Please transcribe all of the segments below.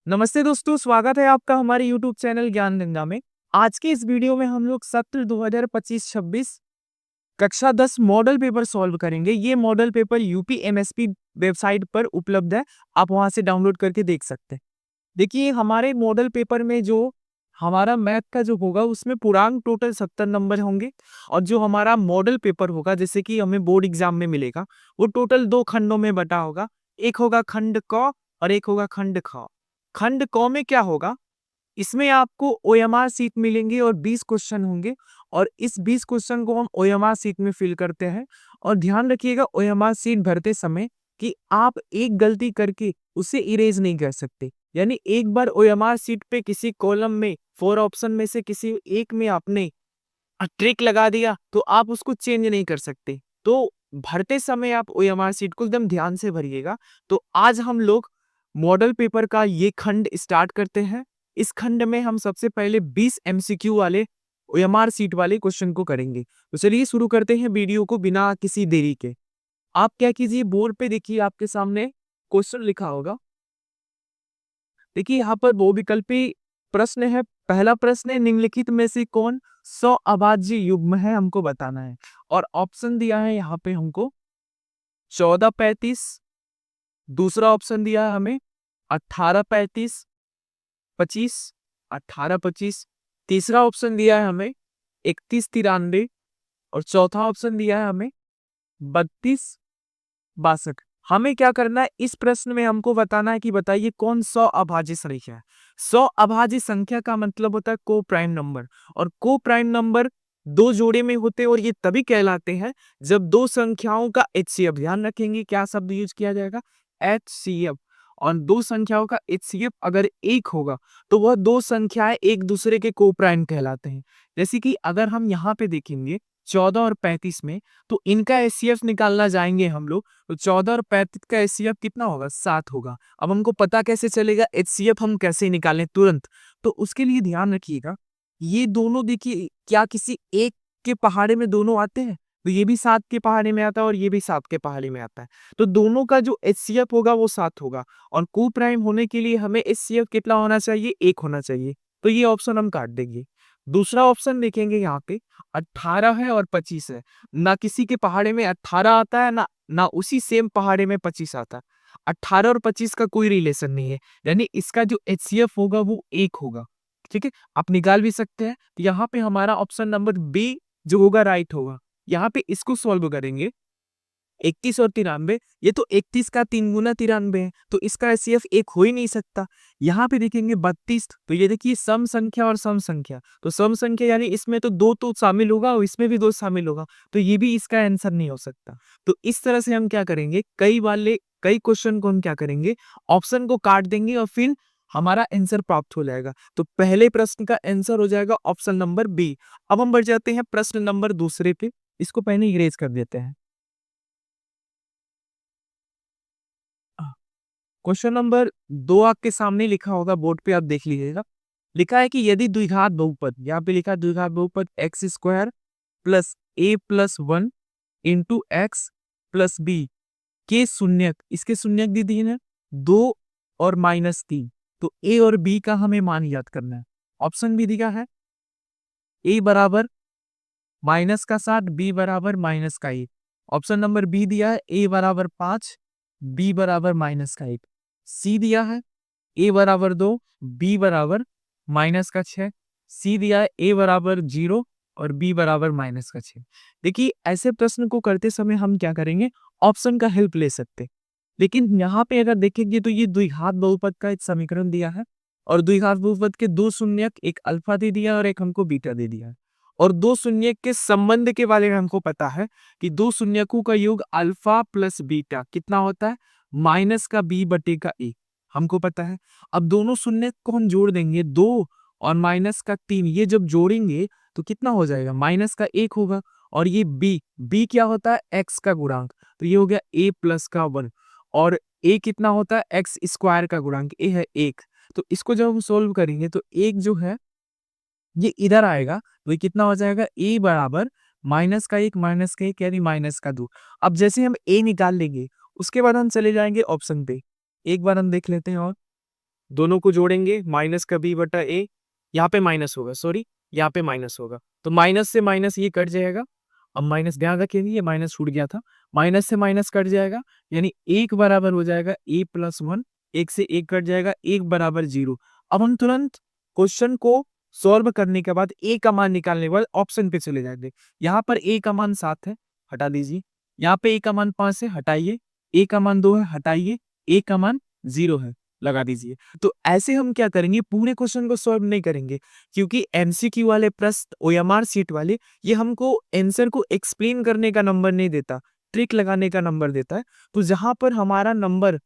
नमस्ते दोस्तों, स्वागत है आपका हमारे यूट्यूब चैनल ज्ञान गंगा में। आज के इस वीडियो में हम लोग सत्र 2025-26 कक्षा 10 मॉडल पेपर सॉल्व करेंगे। ये model paper UP MSP website पर उपलब्ध है, आप वहां से डाउनलोड करके देख सकते हैं। देखिए, हमारे मॉडल पेपर में जो हमारा मैथ का जो होगा उसमें पूर्णांक टोटल 70 नंबर होंगे और जो हमारा मॉडल पेपर होगा जैसे कि हमें बोर्ड एग्जाम में मिलेगा वो टोटल 2 खंडों में बटा होगा। एक होगा खंड क और एक होगा खंड ख। खंड क में क्या होगा, इसमें आपको ओएमआर सीट मिलेंगे और 20 क्वेश्चन होंगे और इस 20 क्वेश्चन को हम ओएमआर सीट में फिल करते हैं। और ध्यान रखिएगा ओएमआर सीट भरते समय कि आप एक गलती करके उसे इरेज नहीं कर सकते। यानी एक बार ओएमआर सीट पे किसी कॉलम में 4 ऑप्शन में से किसी एक में आपने ट्रिक लगा दिया तो आप उसको चेंज नहीं कर सकते। तो भरते समय आप ओएमआर सीट को एकदम ध्यान से भरिएगा। तो आज हम लोग मॉडल पेपर का ये खंड स्टार्ट करते हैं। इस खंड में हम सबसे पहले 20 एमसीक्यू वाले ओएमआर सीट वाले क्वेश्चन को करेंगे। तो चलिए शुरू करते हैं वीडियो को बिना किसी देरी के। आप क्या कीजिए, बोर्ड पे देखिए आपके सामने क्वेश्चन लिखा होगा। देखिए यहाँ पर वो विकल्पी प्रश्न है। पहला प्रश्न है, निम्नलिखित में से कौन 100 अभाज्य युग्म है, हमको बताना है। और ऑप्शन दिया है यहाँ पे हमको 14-35, दूसरा ऑप्शन दिया है हमें 18-35, 25, 18-25, तीसरा ऑप्शन दिया है हमें 31-93 और चौथा ऑप्शन दिया है हमें 32-62। हमें क्या करना है, इस प्रश्न में हमको बताना है कि बताइए कौन 100 अभाज्य संख्या है। 100 अभाज्य संख्या का मतलब होता है को प्राइम नंबर, और को प्राइम नंबर दो जोड़े में होते हैं और ये तभी कहलाते हैं जब दो संख्याओं का एचसीएफ, ध्यान रखेंगे क्या शब्द यूज किया जाएगा, एचसीएफ। और दो संख्याओं का एचसीएफ अगर एक होगा तो वह दो संख्याएं एक दूसरे के को प्राइम कहलाते हैं। जैसे कि अगर हम यहाँ पे देखेंगे 14 और 35 में, तो इनका एचसीएफ निकालना जाएंगे हम लोग, तो 14 और 35 का एचसीएफ कितना होगा, 7 होगा। अब हमको पता कैसे चलेगा एचसीएफ हम कैसे निकालें तुरंत, तो उसके लिए ध्यान रखिएगा ये दोनों देखिए क्या किसी एक के पहाड़े में दोनों आते हैं, तो ये भी 7 के पहाड़े में आता है और ये भी 7 के पहाड़े में आता है। तो दोनों का जो एचसीएफ होगा वो 7 होगा और को प्राइम होने के लिए हमें एचसीएफ कितना होना चाहिए, 1 होना चाहिए। तो ये ऑप्शन हम काट देंगे। दूसरा ऑप्शन देखेंगे यहाँ पे 18 है और 25 है। ना किसी के पहाड़े में 18 आता है ना उसी सेम पहाड़े में 25 आता है। 18 और 25 का कोई रिलेशन नहीं है, यानी इसका जो एचसीएफ होगा वो 1 होगा। ठीक है, आप निकाल भी सकते हैं। तो यहाँ पे हमारा ऑप्शन नंबर बी जो होगा राइट होगा। यहाँ पे इसको सॉल्व करेंगे 31 और 93, ये तो 31 का 3 गुना 93 है, तो इसका एचसीएफ 1 हो ही नहीं सकता। यहाँ पे देखेंगे 32, तो ये देखिए सम संख्या और सम संख्या, तो सम संख्या यानी इसमें तो 2 तो शामिल होगा और इसमें भी 2 शामिल होगा, तो ये भी इसका आंसर नहीं हो सकता। तो इस तरह से हम क्या करेंगे, कई क्वेश्चन को हम क्या करेंगे, ऑप्शन को काट देंगे और फिर हमारा आंसर प्राप्त हो जाएगा। तो पहले प्रश्न का आंसर हो जाएगा ऑप्शन नंबर बी। अब हम बढ़ जाते हैं प्रश्न नंबर दूसरे पे, इसको पहले इरेज कर देते हैं। क्वेश्चन नंबर 2 आपके सामने लिखा होगा, बोर्ड पे आप देख लीजिएगा। लिखा है कि यदि द्विघात बहुपद, यहाँ पे लिखा है द्विघात बहुपद X square plus A plus 1 into X plus B के शून्यक, इसके शून्यक दी दी है 2 और -3, तो ए और बी का हमें मान याद करना है। ऑप्शन भी दिया है ए बराबर -7, बी बराबर -1। ऑप्शन नंबर बी दिया है ए बराबर 5, बी बराबर -1। सी दिया है ए बराबर 2, बी बराबर -6। सी दिया है ए बराबर 0 और बी बराबर -6। देखिए ऐसे प्रश्न को करते समय हम क्या करेंगे, ऑप्शन का हेल्प ले सकते। लेकिन यहाँ पे अगर देखेंगे तो ये द्विघात बहुपद का एक समीकरण दिया है और द्विघात बहुपद के दो शून्यक, एक अल्फा दे दिया और एक हमको बीटा दे दिया है। और दो शून्यक के संबंध के बारे में हमको पता है कि दो शून्यकों का योग अल्फा प्लस बीटा कितना होता है, माइनस का बी बटे का ए, हमको पता है। अब दोनों शून्य को हम जोड़ देंगे, 2 और -3, ये जब जोड़ेंगे तो कितना हो जाएगा, -1 होगा। और ये बी क्या होता है, एक्स का गुणांक, तो ये हो गया a प्लस का 1। और a कितना होता है, एक्स स्क्वायर का गुणांक, a है 1। तो इसको जब हम सोल्व करेंगे तो एक जो है ये इधर आएगा, तो ये कितना हो जाएगा, a बराबर -1 यानी -2। अब जैसे हम a निकाल लेंगे उसके बाद हम चले जाएंगे ऑप्शन पे, एक बार हम देख लेते हैं। और दोनों को जोड़ेंगे, माइनस का बी बटा ए, यहाँ पे माइनस होगा, सॉरी यहाँ पे माइनस होगा, तो माइनस से माइनस ये कट जाएगा। अब माइनस ध्यान रखिए, ये माइनस छूट गया था, माइनस से माइनस कट जाएगा, यानी एक बराबर हो जाएगा ए प्लस वन, एक से एक कट जाएगा, एक बराबर जीरो। अब हम तुरंत क्वेश्चन को सॉल्व करने के बाद ए का मान निकालने के बाद ऑप्शन पे चले जाएंगे। यहाँ पर ए का मान 7 है, हटा दीजिए। यहाँ पे ए का मान 5 है, हटाइए। ए का मान 2 है, हटाइए। ए का मान 0 है, लगा दीजिए। तो ऐसे हम क्या करेंगे, पूरे क्वेश्चन को सॉल्व नहीं करेंगे, क्योंकि एमसीक्यू वाले प्रश्न, ओएमआर सीट वाले, ये हमको आंसर को एक्सप्लेन करने का नंबर नहीं देता, ट्रिक लगाने का नंबर देता है। तो जहां पर हमारा नंबर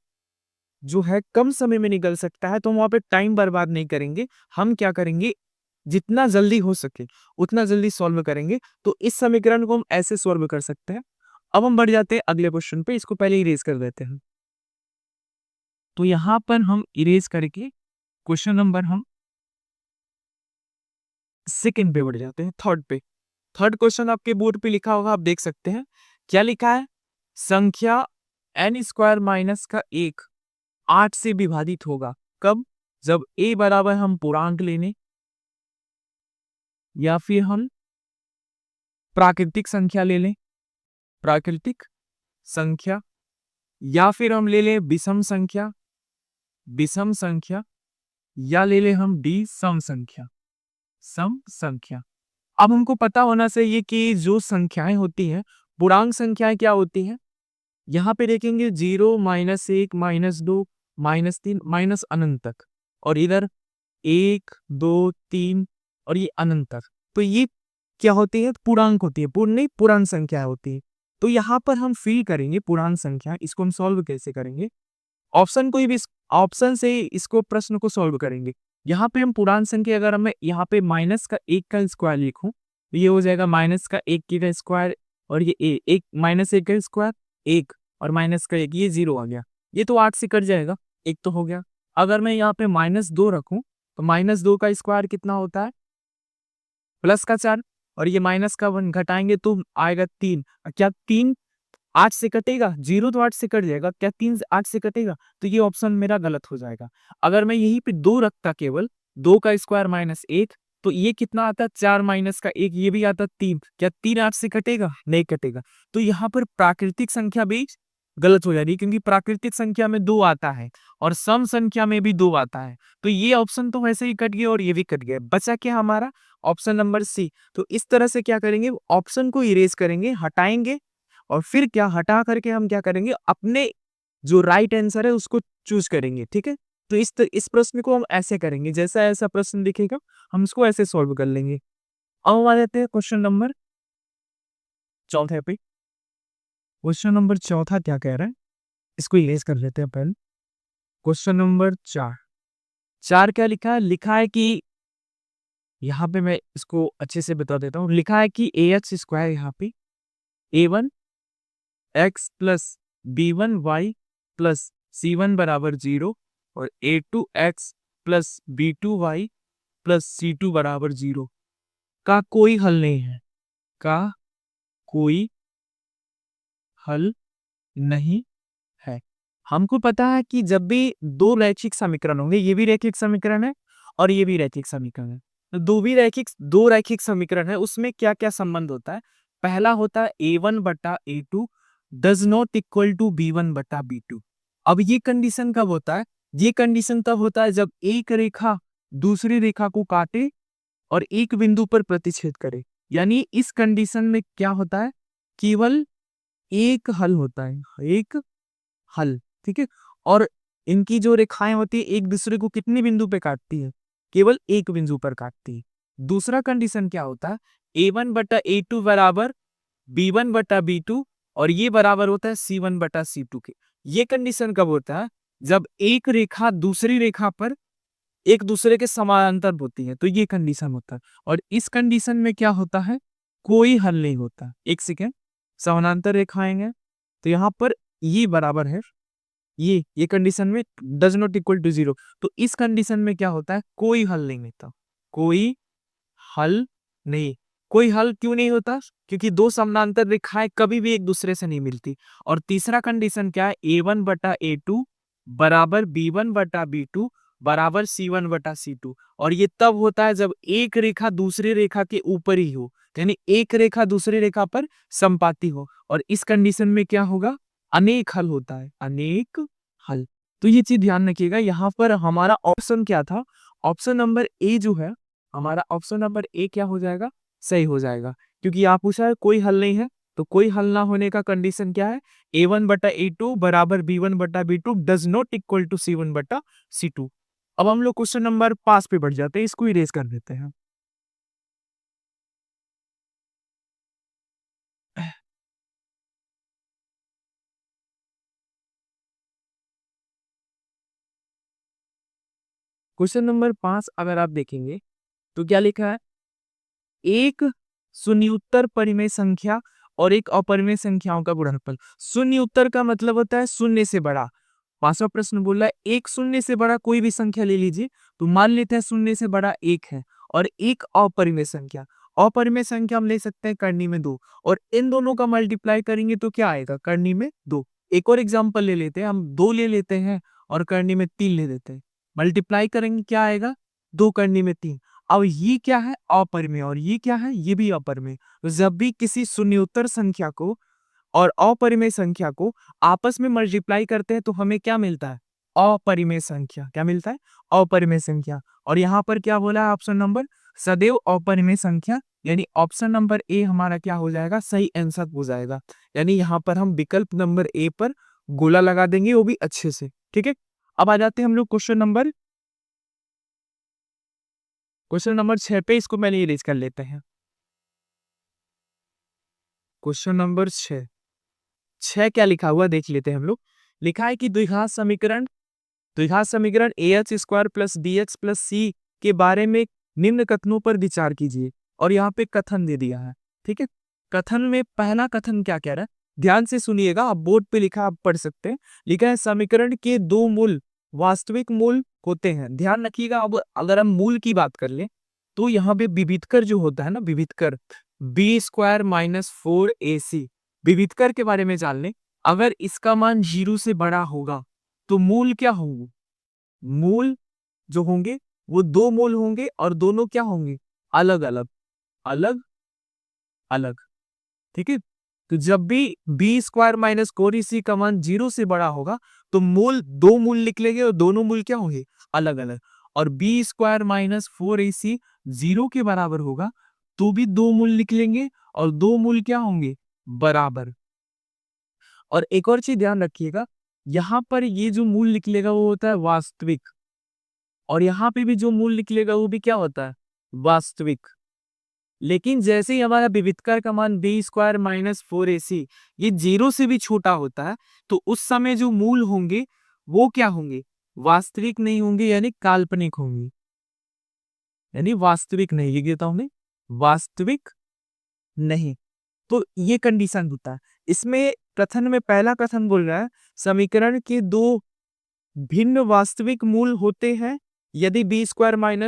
जो है कम समय में निकल सकता है, तो वहां पे टाइम बर्बाद नहीं करेंगे। हम क्या करेंगे, जितना जल्दी हो सके उतना जल्दी सॉल्व करेंगे। तो इस समीकरण को हम ऐसे सॉल्व कर सकते हैं। अब हम बढ़ जाते हैं अगले क्वेश्चन पे, इसको पहले इरेज कर देते हैं। तो यहां पर हम इरेज करके क्वेश्चन नंबर हम सेकंड पे बढ़ जाते हैं, थर्ड पे। थर्ड क्वेश्चन आपके बोर्ड पे लिखा होगा, आप देख सकते हैं क्या लिखा है। संख्या n स्क्वायर माइनस का 1 8 से विभाजित होगा कब, जब a बराबर हम पूर्णांक लेने, या फिर हम प्राकृतिक संख्या ले लें, प्राकृतिक संख्या, या फिर हम ले लें विषम संख्या, विषम संख्या, या ले लें हम डी सम संख्या, सम संख्या। अब हमको पता होना चाहिए कि जो संख्याएं होती हैं, पूर्णांक संख्याएं क्या होती हैं। यहाँ पे देखेंगे 0 माइनस 1 माइनस 2 माइनस 3 माइनस अनंत तक, और इधर 1 2 3 और ये अनंत तक। तो ये क्या होती है, पूर्णांक होती है, पूर्ण नहीं पूर्णांक संख्या होती है। तो यहाँ पर हम फिल करेंगे पूर्णांक संख्या, इसको हम सॉल्व कैसे करेंगे, ऑप्शन कोई भी ऑप्शन से इसको प्रश्न को सॉल्व करेंगे। यहाँ पे हम पूर्णांक संख्या, अगर मैं यहाँ पे माइनस का 1 का स्क्वायर लिखूं, तो ये हो जाएगा माइनस का 1 का स्क्वायर, और ये एक माइनस 1 का स्क्वायर 1, और माइनस का 1, ये 0 आ गया। ये तो 8 से कट जाएगा, एक तो हो गया। अगर मैं यहाँ पे -2 रखूं, तो -2 का स्क्वायर कितना होता है, प्लस का 4, और ये माइनस का 1 घटाएंगे तो आएगा 3। क्या 3 8 से कटेगा, 0 तो 8 से कट जाएगा, क्या 3 8 से कटेगा, तो ये ऑप्शन मेरा गलत हो जाएगा। अगर मैं यहीं पे 2 रखता, केवल 2 का स्क्वायर माइनस 1, तो ये कितना आता है, 4 माइनस का 1, ये भी आता 3, क्या 3 8 से कटेगा, नहीं कटेगा। तो यहाँ पर प्राकृतिक संख्या भी गलत हो जा रही है, क्योंकि प्राकृतिक संख्या में 2 आता है और सम संख्या में भी 2 आता है। तो ये ऑप्शन तो वैसे ही कट गया और ये भी कट गया, बचा क्या हमारा ऑप्शन नंबर सी। तो इस तरह से क्या करेंगे, ऑप्शन को इरेज करेंगे, हटाएंगे, और फिर क्या हटा करके हम क्या करेंगे, अपने जो राइट आंसर है उसको चूज करेंगे। ठीक है, तो इस प्रश्न को हम ऐसे करेंगे, जैसा ऐसा प्रश्न दिखेगा हम उसको ऐसे सॉल्व कर लेंगे। अब हम आ जाते हैं क्वेश्चन नंबर चौथे पे। क्वेश्चन नंबर चौथा क्या कह रहा है, इसको इरेज कर लेते हैं पहले। क्वेश्चन नंबर 4, 4 क्या लिखा है, लिखा है कि यहाँ पे मैं इसको अच्छे से बता देता हूँ। लिखा है कि ax स्क्वायर, यहाँ पे a1 x plus b1 y plus c1 बराबर 0, और a2 x plus b2 y plus c2 बराबर 0 का कोई हल नहीं है, का कोई हल नहीं है। हमको पता है कि जब भी दो रैखिक समीकरण होंगे, ये भी रैखिक समीकरण है और ये भी रैखिक समीकरण है, तो दो रैखिक समीकरण है, उसमें क्या क्या संबंध होता है। पहला होता है a1 बटा a2 does not equal to b1 बटा b2। अब ये कंडीशन कब होता है, ये कंडीशन तब होता है जब एक रेखा दूसरी रेखा को काटे और एक बिंदु पर प्रतिच्छेद करे। यानी इस कंडीशन में क्या होता है, केवल एक हल होता है, एक हल। ठीक है, और इनकी जो रेखाएं होती है एक दूसरे को कितने बिंदु पे काटती है, केवल एक बिंदु पर काटती है। दूसरा कंडीशन क्या होता है, a1 बटा a2 बराबर b1 बटा b2, और ये बराबर होता है c1 बटा c2 के। ये कंडीशन कब होता है, जब एक रेखा दूसरी रेखा पर एक दूसरे के समानांतर होती है, तो ये कंडीशन होता है। और इस कंडीशन में क्या होता है, कोई हल नहीं होता। एक सेकेंड, समानांतर रेखाएं हैं, तो यहाँ पर ये बराबर है, ये कंडीशन में डज नॉट इक्वल टू 0। तो इस कंडीशन में क्या होता है, कोई हल नहीं होता, कोई हल नहीं। कोई हल क्यों नहीं होता, क्योंकि दो समानांतर रेखाएं कभी भी एक दूसरे से नहीं मिलती। और तीसरा कंडीशन क्या है, a1 बटा a2 बराबर b1 बटा b2 बराबर C1/C2। और ये तब होता है जब एक रेखा दूसरी रेखा के ऊपर ही हो, यानी एक रेखा दूसरी रेखा पर समपाती हो, और इस कंडीशन में क्या होगा, अनेक हल होता है, अनेक हल। तो ये चीज ध्यान रखिएगा। यहाँ पर हमारा ऑप्शन क्या था, ऑप्शन नंबर ए जो है, हमारा ऑप्शन नंबर ए क्या हो जाएगा, सही हो जाएगा। क्योंकि यहाँ पूछा है कोई हल नहीं है, तो कोई हल ना होने का कंडीशन क्या है, A1/A2 बराबर B1/B2 does not equal to C1/C2। अब हम लोग क्वेश्चन नंबर 5 पे बढ़ जाते हैं, इसको इरेज कर देते हैं। क्वेश्चन नंबर 5 अगर आप देखेंगे तो क्या लिखा है, एक शून्योत्तर परिमेय संख्या और एक अपरिमेय संख्याओं का गुणनफल। शून्योत्तर का मतलब होता है शून्य से बड़ा। 5वां प्रश्न बोल रहा है एक शून्य से बड़ा कोई भी संख्या ले लीजिए, तो मान लेते हैं शून्य से बड़ा एक है, और एक अपरिमेय संख्या। अपरिमेय संख्या हम ले सकते हैं करनी में 2, और इन दोनों का मल्टीप्लाई करेंगे तो क्या आएगा, करनी में 2। एक और एग्जांपल ले लेते हैं, हम 2 ले लेते हैं और करनी में 3 ले लेते हैं, मल्टीप्लाई करेंगे क्या आएगा, 2 करनी में 3। अब ये क्या है, अपरिमेय, और ये क्या है, ये भी अपरिमेय। तो जब भी किसी शून्योत्तर संख्या को और अपरिमेय संख्या को आपस में मल्टीप्लाई करते हैं तो हमें क्या मिलता है, अपरिमेय संख्या। क्या मिलता है, अपरिमेय संख्या। और यहाँ पर क्या बोला है ऑप्शन नंबर, सदैव अपरिमेय संख्या, यानी ऑप्शन नंबर ए हमारा क्या हो जाएगा, सही आंसर हो जाएगा। यानी यहाँ पर हम विकल्प नंबर ए पर गोला लगा देंगे, वो भी अच्छे से। ठीक है, अब आ जाते हैं हम लोग क्वेश्चन नंबर 6 पे, इसको मैंने इरेज कर लेते हैं। क्वेश्चन नंबर 6 क्या लिखा हुआ देख लेते हैं हम लोग। लिखा है कि द्विघात समीकरण ax² plus bx plus c के बारे में निम्न कथनों पर विचार कीजिए, और यहाँ पे कथन दे दिया है। ठीक है, कथन में पहला कथन क्या कह रहा है, ध्यान से सुनिएगा, आप बोर्ड पे लिखा आप पढ़ सकते हैं। लिखा है समीकरण के दो मूल वास्तविक मूल होते हैं। ध्यान रखिएगा, अब अगर हम मूल की बात कर ले तो यहाँ पे विविधकर जो होता है ना, विविधकर b² - 4ac, विविधकर के बारे में जान लें। अगर इसका मान 0 से बड़ा होगा तो मूल क्या होंगे, मूल जो होंगे वो दो मूल होंगे, और दोनों क्या होंगे, अलग अलग, अलग अलग। ठीक है, तो जब भी b² - 4ac का मान 0 से बड़ा होगा तो मूल दो मूल निकलेंगे, और दोनों मूल क्या होंगे, अलग अलग। और b² - 4ac 0 के बराबर होगा तो भी दो मूल निकलेंगे, और दो मूल क्या होंगे, बराबर। और एक और चीज ध्यान रखिएगा, यहाँ पर ये जो मूल निकलेगा वो होता है वास्तविक, और यहाँ पे भी जो मूल निकलेगा वो भी क्या होता है, वास्तविक। लेकिन जैसे ही हमारा विविधकर का मान b² - 4ac ये 0 से भी छोटा होता है, तो उस समय जो मूल होंगे वो क्या होंगे, वास्तविक नहीं होंगे, यानी काल्पनिक होंगे। यानी वास्तविक नहीं, ये कहता हूं मैं, वास्तविक नहीं। तो ये कंडीशन होता है। इसमें कथन में पहला कथन बोल रहा है समीकरण के दो भिन्न वास्तविक मूल होते हैं यदि b² -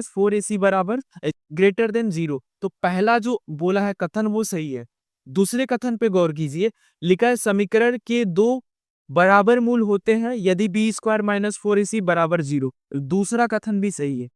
4ac बराबर ग्रेटर देन 0। तो पहला जो बोला है कथन वो सही है। दूसरे कथन पे गौर कीजिए, लिखा है समीकरण के दो बराबर मूल होते हैं यदि b² - 4ac बराबर 0। दूसरा कथन भी सही है।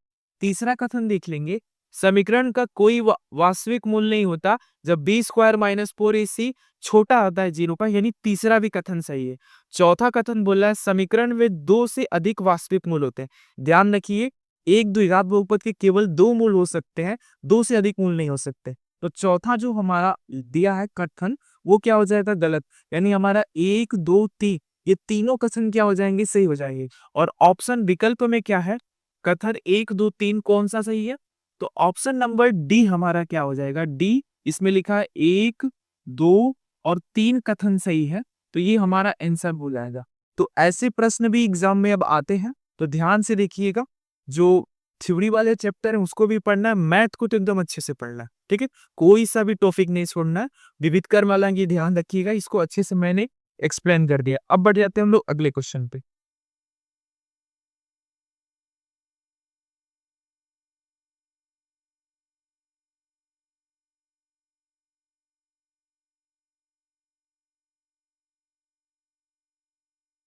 तीसरा कथन देख लेंगे, समीकरण का कोई वास्तविक मूल नहीं होता जब b² - 4ac छोटा होता है 0 का, यानी तीसरा भी कथन सही है। चौथा कथन बोला है समीकरण में दो से अधिक वास्तविक मूल होते हैं। ध्यान रखिए, एक द्विघात बहुपद के केवल दो मूल हो सकते हैं, दो से अधिक मूल नहीं हो सकते। तो चौथा जो हमारा दिया है कथन वो क्या हो जाएगा, गलत। यानी हमारा 1 2 3 ये तीनों कथन क्या हो जाएंगे, सही हो जाएंगे। और ऑप्शन विकल्प में क्या है, कथन 1 2 3 कौन सा सही है, तो ऑप्शन नंबर डी हमारा क्या हो जाएगा, डी। इसमें लिखा है 1 2 और 3 कथन सही है, तो ये हमारा आंसर हो जाएगा। तो ऐसे प्रश्न भी एग्जाम में अब आते हैं, तो ध्यान से देखिएगा। जो थ्योरी वाले चैप्टर है उसको भी पढ़ना है, मैथ को तो एकदम अच्छे से पढ़ना है। ठीक है, कोई सा भी टॉपिक नहीं छोड़ना है। विविधकर वाला ये ध्यान रखिएगा, इसको अच्छे से मैंने एक्सप्लेन कर दिया। अब बढ़ जाते हैं हम लोग अगले क्वेश्चन पे।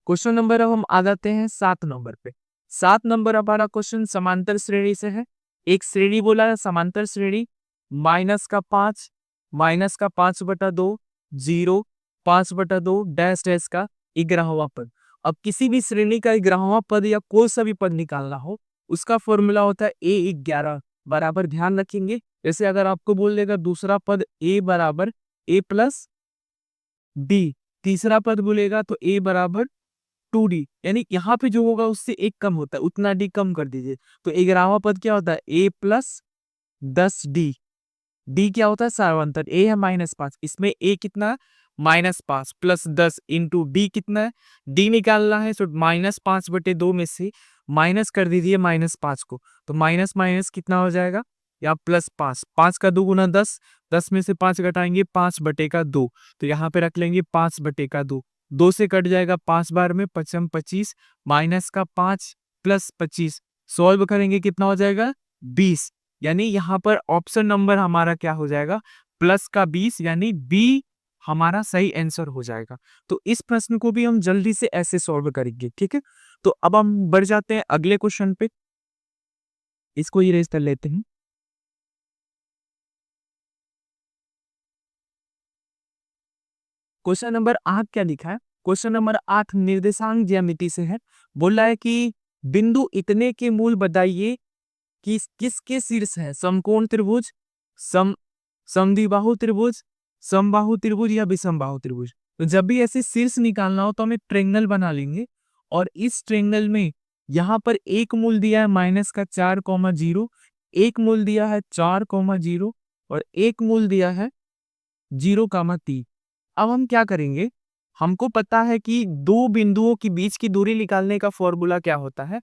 क्वेश्चन नंबर अब हम आ जाते हैं 7 नंबर पे। 7 नंबर हमारा क्वेश्चन समांतर श्रेणी से है। एक श्रेणी बोला है समांतर श्रेणी, माइनस का 5/2, 0, 5/2 डैश डैश का 11वां पद। अब किसी भी श्रेणी का 11वां पद या कोई सा भी पद निकालना हो, उसका फॉर्मूला होता है a11 बराबर, ध्यान रखेंगे। जैसे अगर आपको बोल देगा दूसरा पद a बराबर a+b, तीसरा पद बोलेगा तो a बराबर 2d, यानी यहाँ पे जो होगा उससे एक कम होता है, उतना d कम कर दीजिए। तो 11वां पद क्या होता है a+10d, d क्या होता है सार्वंतर, a है -5, इसमें a कितना -5 प्लस 10 इंटू डी कितना है, d निकालना है तो -5/2 में से माइनस कर दीजिए -5 को, तो माइनस माइनस कितना हो जाएगा या +5, 5 का 2 गुना 10, 10 में से 5 घटाएंगे 5/2, तो यहाँ पे रख लेंगे 5/2, 2 से कट जाएगा 5 बार में 5 25, माइनस का 5 प्लस 25, सॉल्व करेंगे कितना हो जाएगा 20, यानी यहाँ पर ऑप्शन नंबर हमारा क्या हो जाएगा प्लस का 20, यानी बी हमारा सही आंसर हो जाएगा। तो इस प्रश्न को भी हम जल्दी से ऐसे सॉल्व करेंगे, ठीक है। तो अब हम बढ़ जाते हैं अगले क्वेश्चन पे, इसको इरेज कर लेते हैं। क्वेश्चन नंबर 8 क्या लिखा है, क्वेश्चन नंबर 8 निर्देशांक ज्यामिति से है। बोल रहा है कि बिंदु इतने के मूल बताइए कि किसके शीर्ष है, समकोण त्रिभुज, सम समद्विबाहु त्रिभुज, समबाहु त्रिभुज या विषमबाहु त्रिभुज। तो जब भी ऐसे शीर्ष निकालना हो तो हम एक ट्रायंगल बना लेंगे, और इस ट्रायंगल में यहाँ पर एक मूल दिया है -4,0, एक मूल दिया है 4,0 और एक मूल दिया है 0,3। अब हम क्या करेंगे, हमको पता है कि दो बिंदुओं के बीच की दूरी निकालने का फॉर्मूला क्या होता है,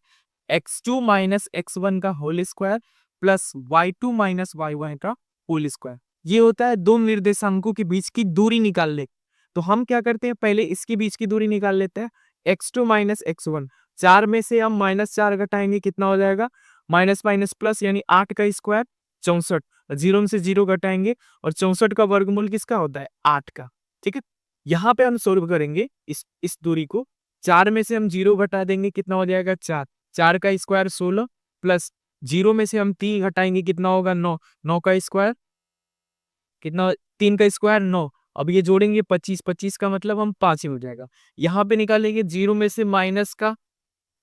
x2 माइनस x1 का whole square plus y2 minus y1 का होल स्क्वायर। ये होता है दो निर्देशांकों के बीच की दूरी निकालने। तो हम क्या करते हैं, पहले इसके बीच की दूरी निकाल लेते हैं, x2 माइनस x1, 4 में से हम -4 घटाएंगे कितना हो जाएगा, माइनस माइनस प्लस, यानी 8 का स्क्वायर 64, 0 में से 0 घटाएंगे, और 64 का वर्गमूल किसका होता है 8 का, ठीक है। यहाँ पे हम सोल्व करेंगे इस दूरी को, 4 में से हम 0 घटा देंगे कितना हो जाएगा 4, 4 का स्क्वायर 16 प्लस 0 में से हम 3 घटाएंगे कितना होगा 9, 9 का स्क्वायर कितना, 3 का स्क्वायर 9, अब ये जोड़ेंगे 25, 25 का मतलब हम 5 ही हो जाएगा। यहाँ पे निकालेंगे 0 में से माइनस का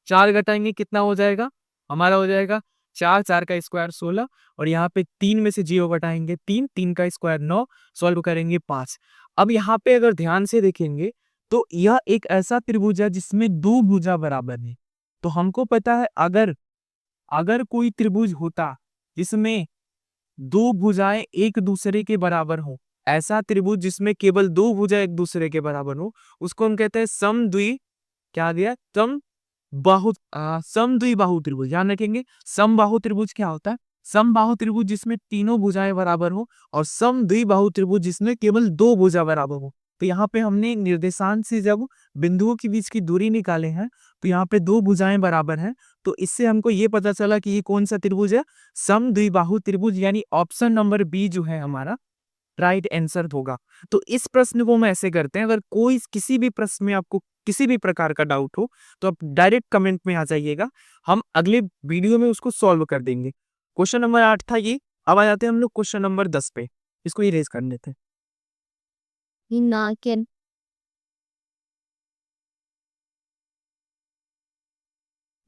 4 घटाएंगे कितना हो जाएगा, हमारा हो जाएगा 4, 4 का स्क्वायर 16, और यहाँ पे 3 में से 0 घटाएंगे 3, 3 का स्क्वायर 9, सॉल्व करेंगे 5। अब यहाँ पे अगर ध्यान से देखेंगे तो यह एक ऐसा त्रिभुज है जिसमें दो भुजा बराबर है। तो हमको पता है अगर अगर कोई त्रिभुज होता जिसमें दो भुजाएं एक दूसरे के बराबर हो, ऐसा त्रिभुज जिसमें केवल दो भुजा एक दूसरे के बराबर हो, उसको हम कहते हैं समद्वि, क्या दिया समद्विबाहु त्रिभुज। ध्यान रखेंगे समबाहु त्रिभुज क्या होता है, समबाहु त्रिभुज जिसमें तीनों भुजाएं बराबर हो, और समद्विबाहु त्रिभुज जिसमें केवल दो भुजा बराबर हो। तो यहाँ पे हमने निर्देशांक से जब बिंदुओं के बीच की दूरी निकाले हैं तो यहाँ पे दो भुजाएं बराबर हैं, तो इससे हमको ये पता चला कि ये कौन सा त्रिभुज है, समद्विबाहु त्रिभुज, यानी ऑप्शन नंबर बी जो है हमारा राइट आंसर होगा। तो इस प्रश्न को हम ऐसे करते हैं, अगर कोई किसी भी प्रश्न में आपको किसी भी प्रकार का डाउट हो तो आप डायरेक्ट कमेंट में आ जाइएगा, हम अगले वीडियो में उसको सॉल्व कर देंगे। क्वेश्चन नंबर 8 था ये। अब आ जाते हैं हम लोग क्वेश्चन नंबर 10 पे, इसको इरेज कर लेते हैं। Inakin.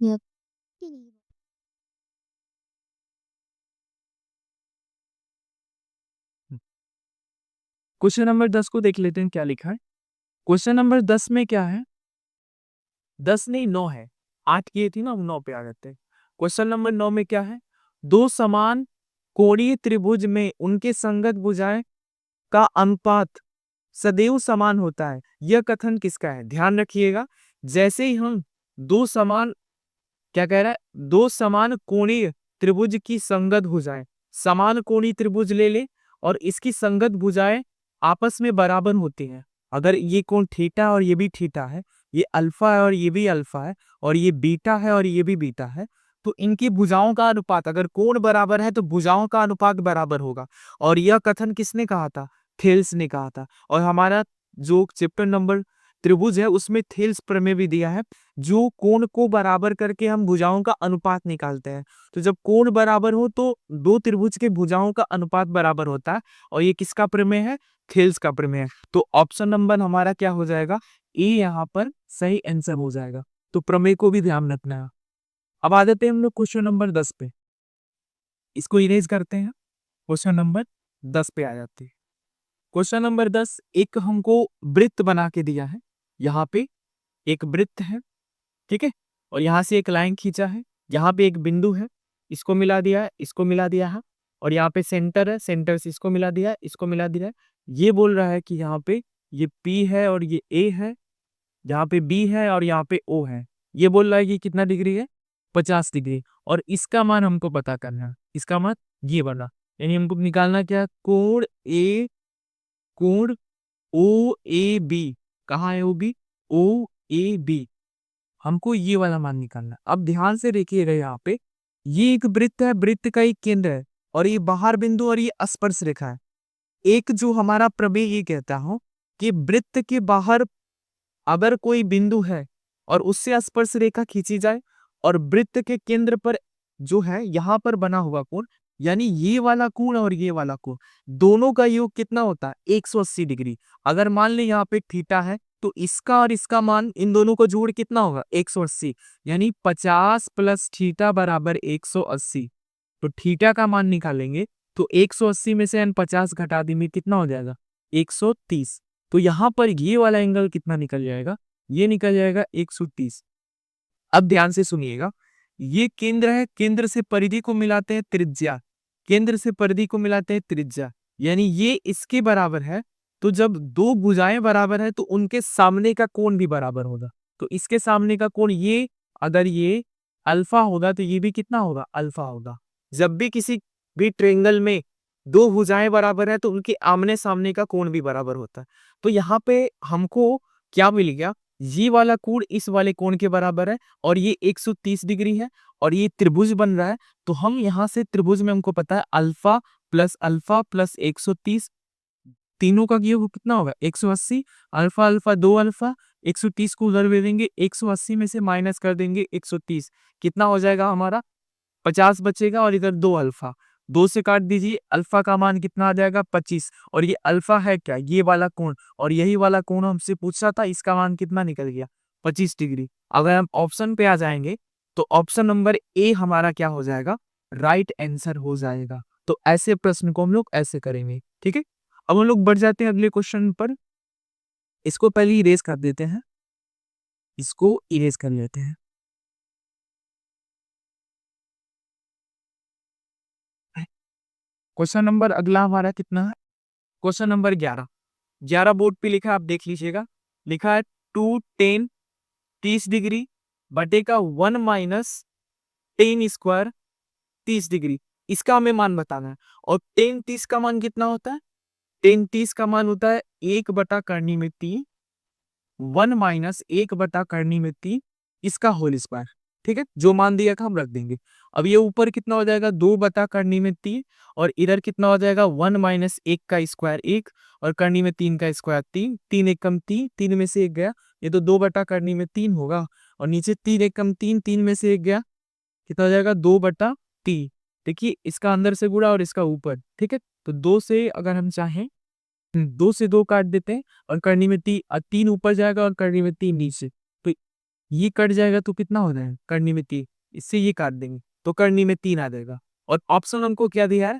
Yep. क्वेश्चन नंबर 10 को देख लेते हैं क्या लिखा है। क्वेश्चन नंबर 10 में क्या है, 10 नहीं 9 है, 8 की थी ना, हम 9 पे आ जाते हैं। क्वेश्चन नंबर 9 में क्या है, दो समान कोणीय त्रिभुज में उनके संगत भुजाएं का अनुपात सदैव समान होता है, यह कथन किसका है। ध्यान रखिएगा, जैसे ही हम दो समान, क्या कह रहा है, दो समान कोणीय त्रिभुज की संगत भुजाएं, समान कोणीय त्रिभुज ले ले और इसकी संगत भुजाएं आपस में बराबर होती हैं। अगर ये कोण थीटा और ये भी थीटा है, ये अल्फा है और ये भी अल्फा है, और ये बीटा है और ये भी बीटा है, तो इनकी भुजाओं का अनुपात, अगर कोण बराबर है तो भुजाओं का अनुपात बराबर होगा। और यह कथन किसने कहा था, थेल्स ने कहा था। और हमारा जो चैप्टर नंबर त्रिभुज है उसमें थेल्स प्रमेय भी दिया है, जो कोण को बराबर करके हम भुजाओं का अनुपात निकालते हैं। तो जब कोण बराबर हो तो दो त्रिभुज के भुजाओं का अनुपात बराबर होता है, और ये किसका प्रमेय है? थेल्स का प्रमेय है। तो ऑप्शन नंबर हमारा क्या हो जाएगा? ए यहाँ पर सही आंसर हो जाएगा। तो प्रमेय को भी ध्यान रखना है। अब आ जाते हैं हम लोग क्वेश्चन नंबर 10 पे। इसको इरेज करते हैं। क्वेश्चन नंबर 10 पे आ जाते हैं। क्वेश्चन नंबर 10, एक हमको वृत्त बना के दिया है। यहाँ पे एक वृत्त है, ठीक है, और यहाँ से एक लाइन खींचा है। यहाँ पे एक बिंदु है, इसको मिला दिया है, इसको मिला दिया है, और यहाँ पे सेंटर है, सेंटर से इसको मिला दिया है, इसको मिला दिया है। ये बोल रहा है कि यहाँ पे ये P है और ये A है, यहाँ पे B है और यहाँ पे O है। ये बोल रहा है कि कितना डिग्री है? 50 डिग्री। और इसका मान हमको पता करना है। इसका मान ये वाला, यानी हमको निकालना क्या है? कोण ओ ए बी। कहाँ है OB? OAB। हमको ये वाला मान निकालना है। अब ध्यान से देखिएगा, यहाँ पे ये एक वृत्त है, वृत्त का एक केंद्र है, और ये बाहर बिंदु और ये स्पर्श रेखा है। एक जो हमारा प्रमेय ये कहता हूं कि वृत्त के बाहर अगर कोई बिंदु है और उससे स्पर्श रेखा खींची जाए, और वृत्त के केंद्र पर जो है यहाँ पर बना हुआ कोण, यानी ये वाला कोण और ये वाला कोण, दोनों का योग कितना होता है? 180 डिग्री। अगर मान ले यहाँ पे थीटा है, तो इसका और इसका मान, इन दोनों को जोड़ कितना होगा? 180, यानी 50 प्लस थीटा बराबर 180। तो थीटा का मान निकालेंगे तो 180 में से 50 घटा देंगे, कितना हो जाएगा? 130। तो यहाँ पर ये वाला एंगल कितना निकल जाएगा? ये निकल जाएगा 130। अब ध्यान से सुनिएगा, ये केंद्र है, केंद्र से परिधि को मिलाते हैं त्रिज्या, केंद्र से परिधि को मिलाते हैं त्रिज्या, यानी ये इसके बराबर है। तो जब दो भुजाएं बराबर है तो उनके सामने का कोण भी बराबर होगा। तो इसके सामने का कोण ये, अगर ये अल्फा होगा तो ये भी कितना होगा? अल्फा होगा। जब भी किसी भी ट्रेंगल में दो भुजाएं बराबर है तो उनके आमने सामने का कोण भी बराबर होता है। तो यहाँ पे हमको क्या मिल गया? ये वाला कोण इस वाले कोण के बराबर है, और ये 130 डिग्री है, और ये त्रिभुज बन रहा है। तो हम यहाँ से त्रिभुज में हमको पता है अल्फा प्लस 130, तीनों का योग कितना होगा? 180। अल्फा अल्फा 2 अल्फा, 130 को उधर दे देंगे, 180 में से माइनस कर देंगे 130, कितना हो जाएगा हमारा? 50 बचेगा, और इधर 2 अल्फा, 2 से काट दीजिए, अल्फा का मान कितना आ जाएगा? 25। और ये अल्फा है क्या? ये वाला कोण, और यही वाला कोण हमसे पूछा था, इसका मान कितना निकल गया? 25 डिग्री। अगर हम ऑप्शन पे आ जाएंगे तो ऑप्शन नंबर ए हमारा क्या हो जाएगा? राइट आंसर हो जाएगा। तो ऐसे प्रश्न को हम लोग ऐसे करेंगे, ठीक है। अब हम लोग बढ़ जाते हैं अगले क्वेश्चन पर। इसको पहले इरेज कर देते हैं, इसको इरेज कर लेते हैं। क्वेश्चन नंबर अगला हमारा कितना है? Question number 11। 11 बोर्ड पे लिखा है, आप देख लीजिएगा। लिखा है 2 tan 30 डिग्री बटे का 1 माइनस टेन स्क्वायर 30 डिग्री। इसका हमें मान बताना है। और टेन 30 का मान कितना होता है? टेन 30 का मान होता है 1/3, 1 - 1/3 इसका होल स्क्वायर, ठीक है। जो मान दिया था हम रख देंगे। अब ये ऊपर कितना हो जाएगा? 2/3, और इधर कितना हो जाएगा? 1 - 1 का स्क्वायर 1, और करनी में 3 का स्क्वायर 3, 3 एकम 3, 3 में से 1 गया, ये तो 2/3 होगा। और नीचे 3 एकम 3, 3 में से 1 गया, कितना हो जाएगा? 2/3। देखिए, इसका अंदर से गुणा और इसका ऊपर, ठीक है। तो 2 से अगर हम चाहें, 2 से 2 काट देते हैं, और करनी में 3 ऊपर जाएगा और करनी में 3 नीचे। तो ये कट जाएगा तो कितना हो जाएगा? करनी में 3, इससे ये काट देंगे तो करनी में 3 आ जाएगा। और ऑप्शन हमको क्या दिया है?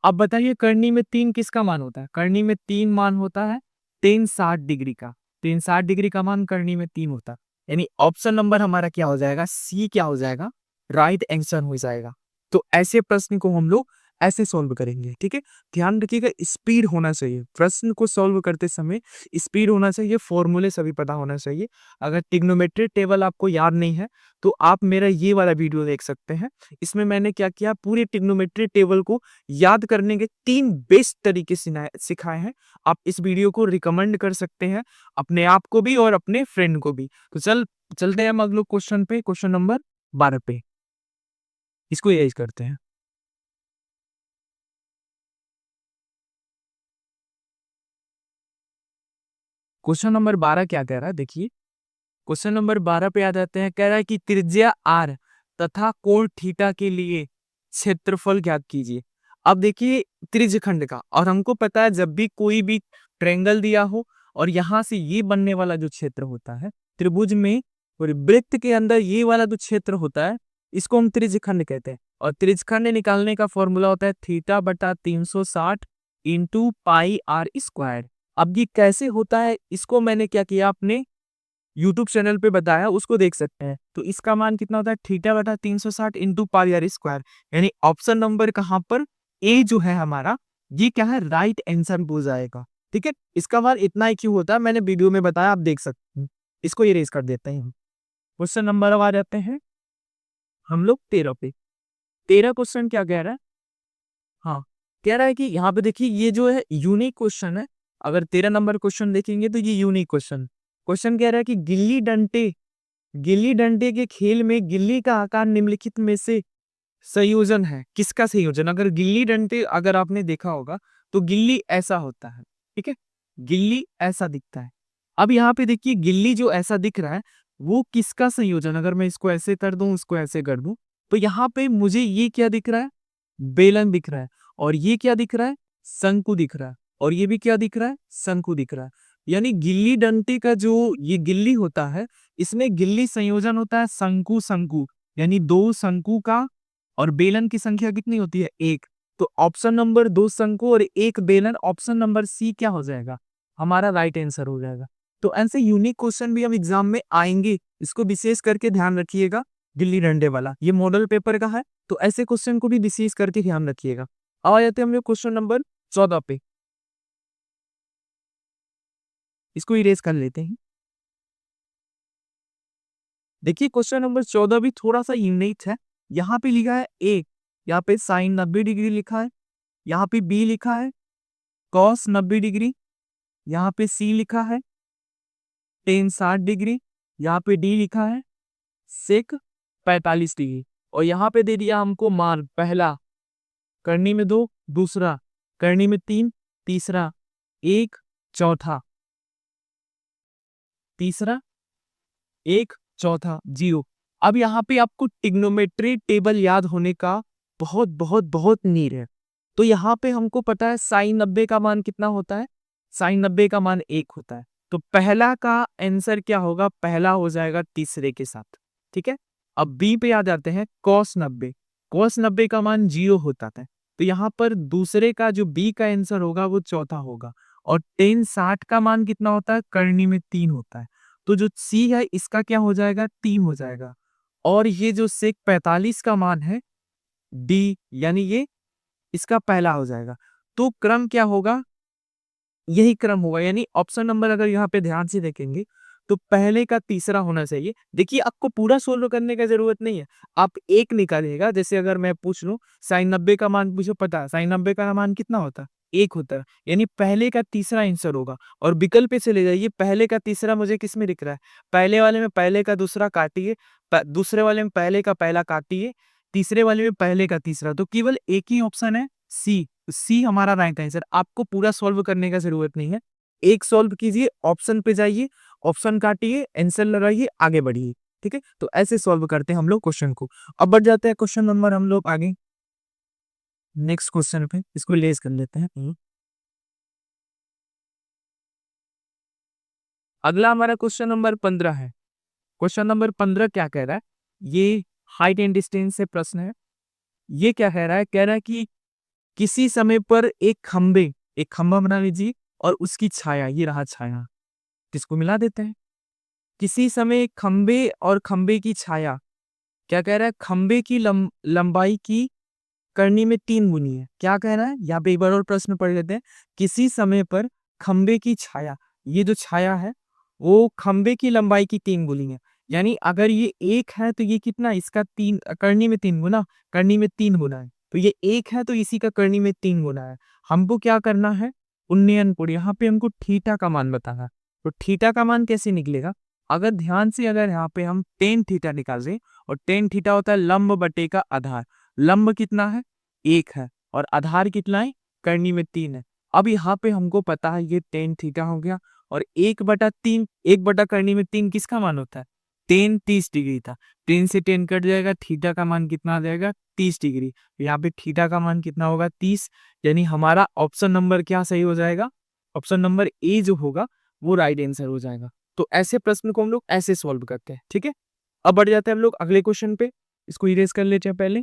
अब बताइए, करनी में 3 किसका मान होता है? करनी में 3 मान होता है tan 60 डिग्री का। tan 60 डिग्री का मान करनी में 3 होता है। यानी ऑप्शन नंबर हमारा क्या हो जाएगा? सी क्या हो जाएगा? राइट आंसर हो जाएगा। तो ऐसे प्रश्न को हम लोग ऐसे सॉल्व करेंगे, ठीक है। ध्यान रखिएगा, स्पीड होना चाहिए प्रश्न को सॉल्व करते समय, स्पीड होना चाहिए, फॉर्मूले सभी पता होना चाहिए। अगर ट्रिग्नोमेट्री टेबल आपको याद नहीं है तो आप मेरा ये वाला वीडियो देख सकते हैं। इसमें मैंने क्या किया, पूरे ट्रिग्नोमेट्री टेबल को याद करने के 3 बेस्ट तरीके सिखाए हैं। आप इस वीडियो को रिकमेंड कर सकते हैं अपने आप को भी और अपने फ्रेंड को भी। तो चलते हैं हम अगले क्वेश्चन पे, क्वेश्चन नंबर 12 पे। इसको यही करते हैं। क्वेश्चन नंबर 12 क्या कह रहा है, देखिए क्वेश्चन नंबर 12 पे आ जाते हैं। कह रहा है कि त्रिज्या r तथा कोण थीटा के लिए क्षेत्रफल ज्ञात कीजिए। अब देखिए त्रिज्यखंड का, और हमको पता है जब भी कोई भी ट्रायंगल दिया हो और यहां से ये बनने वाला जो क्षेत्र होता है त्रिभुज में और वृत्त के अंदर ये वाला जो क्षेत्र होता है इसको हम त्रिज्यखंड कहते हैं। और त्रिज्यखंड निकालने का फॉर्मूला होता है थीटा बटा 360 इंटू पाई आर स्क्वायर। अब ये कैसे होता है इसको मैंने क्या किया, अपने यूट्यूब चैनल पे बताया, उसको देख सकते हैं। तो इसका मान कितना होता है, थीटा बटा 360 इंटू पाई आर स्क्वायर। यानी ऑप्शन नंबर कहां पर, ए जो है हमारा, ये क्या है, राइट आंसर हो जाएगा। ठीक है, इसका मान इतना ही क्यों होता है मैंने वीडियो में बताया, आप देख सकते हैं। इसको इरेज कर देते हैं। क्वेश्चन नंबर अब आ जाते हैं हम लोग 13 पे। 13 क्वेश्चन क्या कह रहा है, हाँ कह रहा है कि यहाँ पे देखिए ये जो है यूनिक क्वेश्चन है। अगर 13 नंबर क्वेश्चन देखेंगे तो ये यूनिक क्वेश्चन क्वेश्चन कह रहा है कि गिल्ली डंडे के खेल में गिल्ली का आकार निम्नलिखित में से संयोजन है, किसका संयोजन। अगर गिल्ली डंडे अगर आपने देखा होगा तो गिल्ली ऐसा होता है, ठीक है, गिल्ली ऐसा दिखता है। अब यहाँ पे देखिए गिल्ली जो ऐसा दिख रहा है वो किसका संयोजन, अगर मैं इसको ऐसे कर दूं इसको ऐसे कर दूं तो यहाँ पे मुझे ये क्या दिख रहा है, बेलन दिख रहा है। और ये क्या दिख रहा है, शंकु दिख रहा है। और ये भी क्या दिख रहा है, शंकु दिख रहा है। यानी गिल्ली डंडे का जो ये गिल्ली होता है इसमें गिल्ली संयोजन होता है शंकु शंकु, यानी दो शंकु का। और बेलन की संख्या कितनी होती है, एक। तो ऑप्शन नंबर 2 शंकु और 1 बेलन, ऑप्शन नंबर सी क्या हो जाएगा, हमारा राइट आंसर हो जाएगा। तो ऐसे यूनिक क्वेश्चन भी हम एग्जाम में आएंगे, इसको विशेष करके ध्यान रखिएगा। गिल्ली डंडे वाला ये मॉडल पेपर का है, तो ऐसे क्वेश्चन को भी विशेष करके ध्यान रखिएगा। अब आ जाते हैं हम लोग क्वेश्चन नंबर 14 पे, इसको इरेज कर लेते हैं। देखिए क्वेश्चन नंबर 14 भी थोड़ा सा यूनिक है। यहाँ पे लिखा है ए, यहाँ पे साइन 90 डिग्री लिखा है, यहाँ पे बी लिखा है कॉस 90 डिग्री, यहाँ पे सी लिखा है टेन 60 डिग्री, यहाँ पे डी लिखा है सेक 45 डिग्री। और यहाँ पे दे दिया हमको मान, पहला करनी में 2, दूसरा करनी में 3, तीसरा 1, चौथा तीसरा 1, चौथा 0। अब यहाँ पे आपको ट्रिग्नोमेट्री टेबल याद होने का बहुत बहुत बहुत नीड है। तो यहाँ पे हमको पता है साइन 90 का मान कितना होता है, साइन 90 का मान 1 होता है। तो पहला का आंसर क्या होगा, पहला हो जाएगा तीसरे के साथ। ठीक है, अब बी पे आ जाते हैं कॉस 90, कॉस 90 का मान 0 होता है। तो यहाँ पर दूसरे का जो बी का आंसर होगा वो चौथा होगा। और टेन 60 का मान कितना होता है, करनी में 3 होता है। तो जो सी है इसका क्या हो जाएगा, 3 हो जाएगा। और ये जो सेक 45 का मान है डी, यानी ये इसका पहला हो जाएगा। तो क्रम क्या होगा, यही क्रम होगा। यानी ऑप्शन नंबर अगर यहाँ पे ध्यान से देखेंगे तो पहले का तीसरा होना चाहिए। देखिए आपको पूरा सोल्व करने का जरूरत नहीं है, आप एक निकालिएगा। जैसे अगर मैं पूछ लूं साइन 90 का मान, मुझे पता है साइन 90 का मान कितना होता है, 1 होता है। यानी पहले का तीसरा आंसर होगा। और विकल्प पे चले जाइए, पहले का तीसरा मुझे किस में दिख रहा है, पहले वाले में पहले का दूसरा काटिए, दूसरे वाले में पहले का पहला काटिए, तीसरे वाले में पहले का तीसरा। तो केवल एक ही ऑप्शन है सी, सी हमारा राइट आंसर। आपको पूरा सॉल्व करने का जरूरत नहीं है, एक सॉल्व कीजिए, ऑप्शन पे जाइए, ऑप्शन काटिए, आंसर लगाइए, आगे बढ़िए। ठीक है, तो ऐसे सॉल्व करते हैं हम लोग क्वेश्चन को। अब बढ़ जाते हैं क्वेश्चन नंबर हम लोग आगे नेक्स्ट क्वेश्चन पे, इसको लेस कर लेते हैं। अगला हमारा क्वेश्चन नंबर 15 है। क्वेश्चन नंबर 15 क्या कह रहा है, ये हाइट एंड डिस्टेंस से प्रश्न है। ये क्या कह रहा है, कह रहा है कि किसी समय पर एक खंभा बना लीजिए और उसकी छाया, ये रहा छाया, इसको मिला देते हैं। किसी समय खंबे और खंबे की छाया, क्या कह रहा है, खंबे की लंबाई की करनी में 3 गुनी है। क्या कह रहा है, यहाँ पे एक बार और प्रश्न पढ़ लेते हैं। किसी समय पर खंबे की छाया, ये जो छाया है वो खंबे की लंबाई की 3 गुनी है। यानी अगर ये 1 है तो ये कितना, इसका 3 करनी में 3 गुना, करनी में 3 गुना है। तो ये 1 है तो इसी का करनी में 3 गुना है। हमको क्या करना है, उन्नयनपुर, यहाँ पे हमको थीटा का मान बताना। तो थीटा का मान कैसे निकलेगा, अगर ध्यान से अगर यहाँ पे हम टेन थीटा निकाल दें, और टेन थीटा होता है लंब बटे का आधार। लंब कितना है, 1 है, और आधार कितना है, करनी में 3 है। अब यहाँ पे हमको पता है ये टेन थीटा हो गया, और 1/3, 1 करने में 3 किसका मान होता है? 10 30 डिग्री था। 10 से 10 कट जाएगा, थीटा का मान कितना आ जाएगा? 30 डिग्री। यहाँ पे थीटा का मान कितना होगा? 30। यानी हमारा ऑप्शन नंबर क्या सही हो जाएगा? ऑप्शन नंबर ए जो होगा वो राइट आंसर हो जाएगा। तो ऐसे प्रश्न को हम लोग ऐसे सॉल्व करते हैं, ठीक है। अब बढ़ जाते हैं हम लोग अगले क्वेश्चन पे। इसको इरेज कर लेते हैं पहले।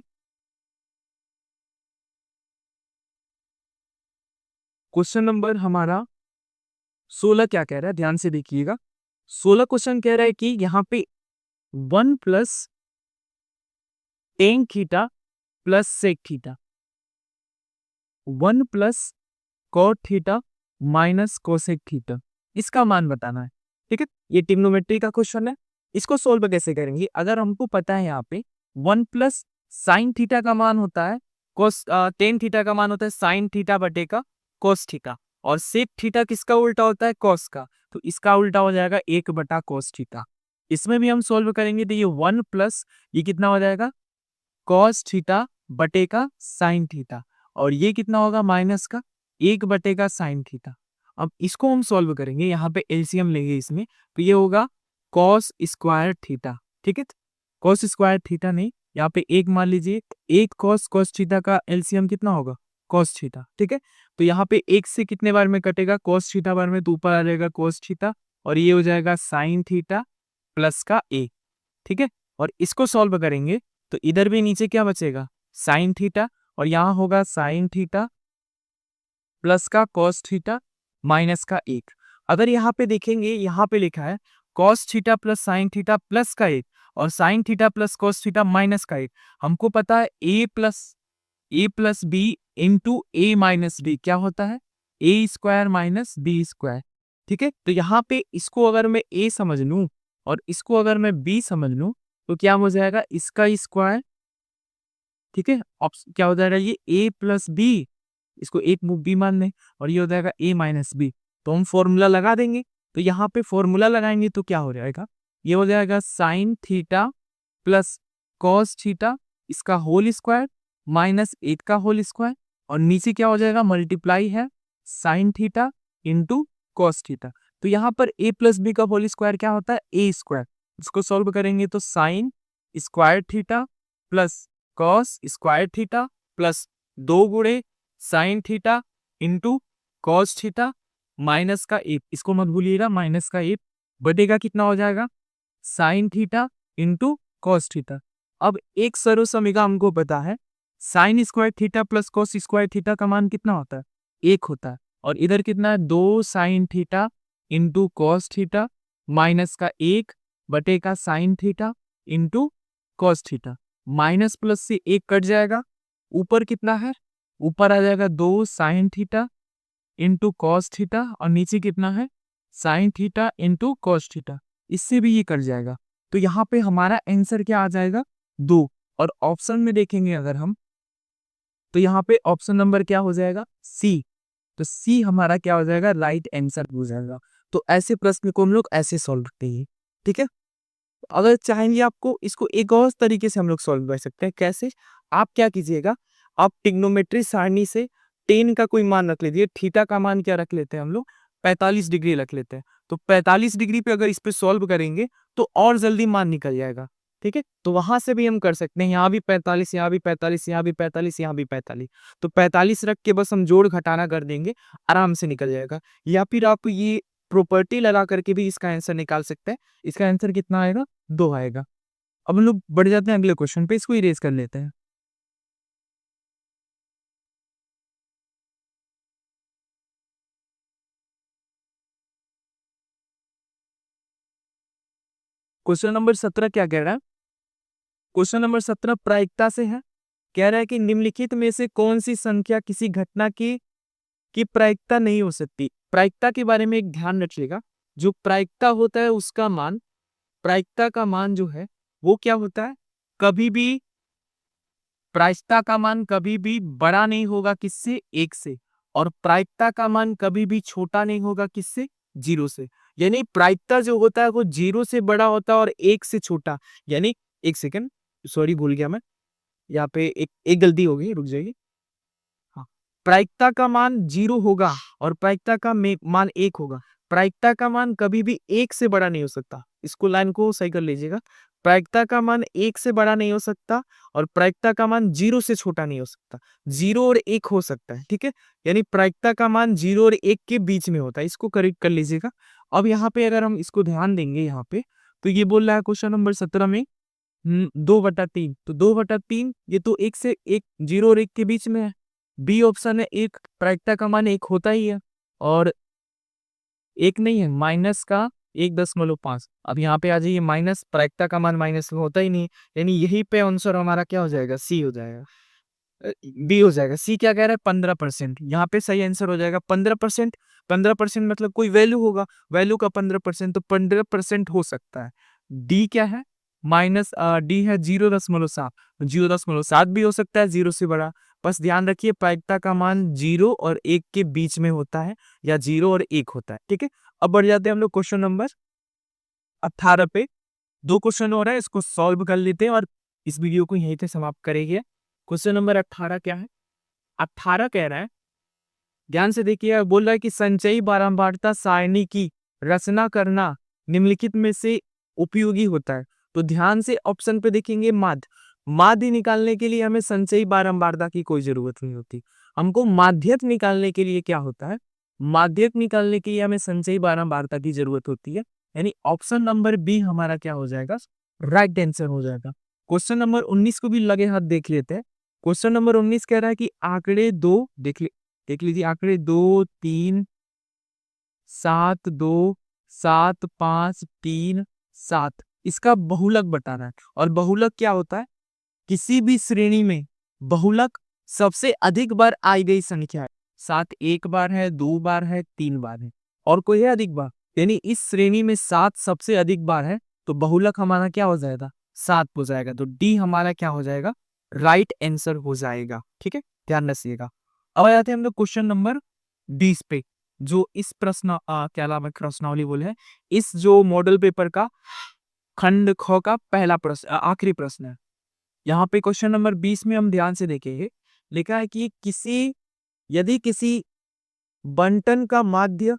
क्वेश्चन नंबर हमारा 16 क्या कह रहा है, ध्यान से देखिएगा। 16 क्वेश्चन कह रहा है कि यहाँ पे 1 plus tan theta plus sec theta, 1 plus cot theta minus cosec theta, इसका मान बताना है, ठीक है। ये ट्रिग्नोमेट्री का क्वेश्चन है। इसको सोल्व कैसे करेंगे? अगर हमको पता है यहाँ पे 1 प्लस साइन थीटा का मान होता है कोस, टेन थीटा का मान होता है साइन थीटा बटे का कोस थीटा, और सेक थीटा किसका उल्टा होता है? कॉस का। तो इसका उल्टा हो जाएगा 1 बटा कोस थीटा। इसमें भी हम सोल्व करेंगे तो ये 1 प्लस ये कितना हो जाएगा? कॉस थीटा बटे का साइन थीटा, और ये कितना होगा? माइनस का 1 बटे का साइन थीटा। अब इसको हम सॉल्व करेंगे, यहाँ पे एलसीएम लेंगे इसमें, तो ये होगा कॉस स्क्वायर थीटा, ठीक है। कॉस स्क्वायर थीटा नहीं, यहाँ पे एक मान लीजिए, एक कॉस कॉस थीटा का एलसीएम कितना होगा? कॉस थीटा, ठीक है। तो यहाँ पे एक से कितने बार में कटेगा? कॉस थीटा बार में, तो ऊपर आ जाएगा कॉस थीटा, और ये हो जाएगा साइन थीटा प्लस का ए, ठीक है। और इसको सॉल्व करेंगे तो इधर भी नीचे क्या बचेगा? साइन थीटा, और यहाँ होगा साइन थीटा प्लस का कॉस थीटा माइनस का 1। अगर यहाँ पे देखेंगे, यहाँ पे लिखा है cos theta plus sine theta plus का 1 और sine theta plus cos theta minus का 1। हमको पता है ए प्लस बी इंटू ए माइनस बी क्या होता है? ए स्क्वायर माइनस बी स्क्वायर, ठीक है। तो यहाँ पे इसको अगर मैं ए समझ लूँ और इसको अगर मैं बी समझ लूँ तो क्या हो जाएगा? इसका स्क्वायर, ठीक है। क्या हो जाएगा? ये ए प्लस बी, इसको एक बी मान लें, और ये हो जाएगा ए माइनस बी। तो हम फॉर्मूला लगा देंगे, तो यहाँ पे फॉर्मूला लगाएंगे तो क्या हो जाएगा? ये हो जाएगा sine theta plus cos theta, इसका होल स्क्वायर माइनस 1 का होल स्क्वायर, और नीचे क्या हो जाएगा? मल्टीप्लाई है sine theta into cos theta. तो यहाँ पर ए प्लस बी का होल स्क्वायर क्या होता है? ए स्क्वायर। इसको सॉल्व करेंगे तो sine square theta plus cos square theta plus 2 गुणे sine theta into cos theta minus का 1, इसको मत भूलिएगा, माइनस का 1 बटेगा कितना हो जाएगा? Sine theta into cos theta. अब एक सर्व समीकरण हमको पता है, sine square theta plus cos square theta का मान कितना होता है? 1 होता है, और इधर कितना है? 2 sine theta into cos theta minus का 1 बटे का sine theta into cos theta. Minus plus से 1 कट जाएगा, ऊपर कितना है? ऊपर आ जाएगा 2 sine theta into cos theta, और नीचे कितना है? Sine theta into cos theta. इससे भी ये कट जाएगा, तो यहाँ पे हमारा आंसर क्या आ जाएगा? 2। और ऑप्शन में देखेंगे अगर हम, तो यहाँ पे ऑप्शन नंबर क्या हो जाएगा? सी। तो सी हमारा क्या हो जाएगा? राइट आंसर हो जाएगा। तो ऐसे प्रश्न को हम लोग ऐसे सॉल्व करते हैं, ठीक है। अगर चाहेंगे आपको इसको एक और तरीके से हम लोग सॉल्व कर सकते हैं। कैसे? आप क्या कीजिएगा, आप ट्रिग्नोमेट्री सारणी से टेन का कोई मान रख लीजिए, थीटा का मान क्या रख लेते हैं हम लोग? 45 डिग्री रख लेते हैं। तो 45 डिग्री पे अगर इस पे सॉल्व करेंगे तो और जल्दी मान निकल जाएगा, ठीक है। तो वहां से भी हम कर सकते हैं, यहाँ भी 45, यहाँ भी 45, यहाँ भी 45, यहाँ भी 45। तो 45 रख के बस हम जोड़ घटाना कर देंगे, आराम से निकल जाएगा। या फिर आप ये प्रॉपर्टी लगा करके भी इसका आंसर निकाल सकते हैं। इसका आंसर कितना आएगा? 2 आएगा। अब हम लोग बढ़ जाते हैं अगले क्वेश्चन पे, इसको इरेज कर लेते हैं। क्वेश्चन नंबर 17 क्या कह रहा है? क्वेश्चन नंबर 17 प्रायिकता से है। कह रहा है कि निम्नलिखित में से कौन सी संख्या किसी घटना की प्रायिकता नहीं हो सकती। प्रायिकता के बारे में एक ध्यान रखिएगा, जो प्रायिकता होता है उसका मान, प्रायिकता का मान जो है वो क्या होता है? कभी भी प्रायिकता का मान कभी भी बड़ा नहीं होगा किससे? 1 से। और प्रायिकता का मान कभी भी छोटा नहीं होगा किससे? 0 से। यानी प्रायिकता जो होता है वो 0 से बड़ा होता है और 1 से छोटा। यानी एक सेकंड, सॉरी भूल गया मैं, यहाँ पे एक एक गलती हो गई, रुक जाइए। हाँ, प्रायिकता का मान 0 होगा और प्रायिकता का मान 1 होगा। प्रायिकता का मान कभी भी 1 से बड़ा नहीं हो सकता। इसको लाइन को सही कर लीजिएगा। प्रायिकता का मान 1 से बड़ा नहीं हो सकता और प्रायिकता का मान 0 से छोटा नहीं हो सकता। 0 और 1 हो सकता है, ठीक है? यानी प्रायिकता का मान 0 और 1 के बीच में होता है। इसको करेक्ट कर लीजिएगा। अब यहाँ पे अगर हम इसको ध्यान देंगे यहाँ पे, तो ये बोल रहा है क्वेश्चन नंबर 17 में 2/3, तो 2/3 ये तो 1 से 1, 0 और 1 के बीच में है। बी ऑप्शन है 1, प्रायिकता का मान 1 होता ही है और 1 नहीं है, माइनस का 1.5। अब यहाँ पे आ जाइए, माइनस प्रायिकता का मान माइनस में होता ही नहीं है, यानी यही पे आंसर हमारा क्या हो जाएगा, सी हो जाएगा, बी हो जाएगा। सी क्या कह रहा है, 15%। यहाँ पे सही आंसर हो जाएगा 15%। 15% मतलब कोई वैल्यू होगा, वैल्यू का 15%, तो 15% हो सकता है। डी क्या है, माइनस डी है 0.7, 0.7 भी हो सकता है 0 से बड़ा। बस ध्यान रखिए प्रायिकता का मान 0 और 1 के बीच में होता है या 0 और 1 होता है, ठीक है। अब बढ़ जाते हैं हम लोग क्वेश्चन नंबर 18 पे। 2 क्वेश्चन हो रहा है, इसको सॉल्व कर लेते हैं और इस वीडियो को यहीं पे समाप्त करेंगे। क्वेश्चन नंबर 18 क्या है, 18 कह रहा है, ध्यान से देखिए, बोल रहा है कि संचयी बारंबारता सारणी की रचना करना निम्नलिखित में से उपयोगी होता है। तो ध्यान से ऑप्शन पे देखेंगे, माध्य निकालने के लिए हमें संचयी बारंबारता की कोई जरूरत नहीं होती। हमको माध्यक निकालने के लिए क्या होता है, माध्यक निकालने के लिए हमें संचयी बारंबारता की जरूरत होती है। यानी ऑप्शन नंबर बी हमारा क्या हो जाएगा, राइट आंसर हो जाएगा। क्वेश्चन नंबर 19 को भी लगे हाथ देख लेते हैं। क्वेश्चन नंबर 19 कह रहा है कि आंकड़े 2 देख लीजिए, आंकड़े 2, 3, 7, 2, 7, 5, 3, 7, इसका बहुलक बताना है। और बहुलक क्या होता है, किसी भी श्रेणी में बहुलक सबसे अधिक बार आई गई संख्या है। 7 एक बार है, 2 बार है, 3 बार है, और कोई है अधिक बार, यानी इस श्रेणी में 7 सबसे अधिक बार है, तो बहुलक हमारा क्या हो जाएगा, 7 हो जाएगा। तो डी हमारा क्या हो जाएगा, राइट आंसर हो जाएगा, ठीक है, ध्यान रखिएगा। अब आ जाते हैं हम लोग क्वेश्चन नंबर 20 पे, जो इस प्रश्न क्या नाम है, प्रश्नावली बोले है, इस जो मॉडल पेपर का खंड ख का पहला प्रश्न, आखिरी प्रश्न है। यहाँ पे क्वेश्चन नंबर 20 में हम ध्यान से देखेंगे, लिखा है कि यदि किसी बंटन का माध्य